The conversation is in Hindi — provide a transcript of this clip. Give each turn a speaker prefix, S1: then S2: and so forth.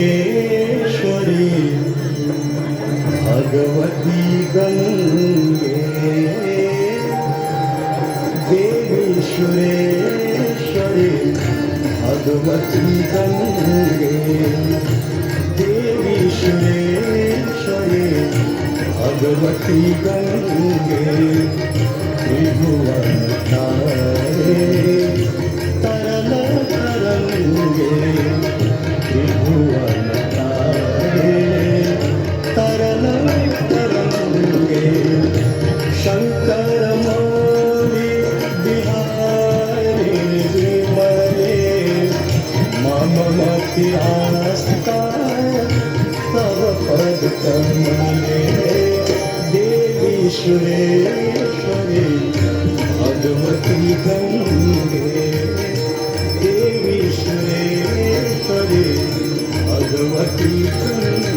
S1: ईश्वरी भगवती गंगे देवी सुरेश्वरी भगवती गंगे देवी सुरेश्वरी भगवती गंगे त्रिभुवन तारे तरल तरंगे त्रिभुवन तारे तरल तरंगे शंकर मौली बिहारी विमले मम मति आस्था तव पद कमले देवी सुरेश्वरी भगवती गंगे देवी सुरेश्वरी भगवती गंगे।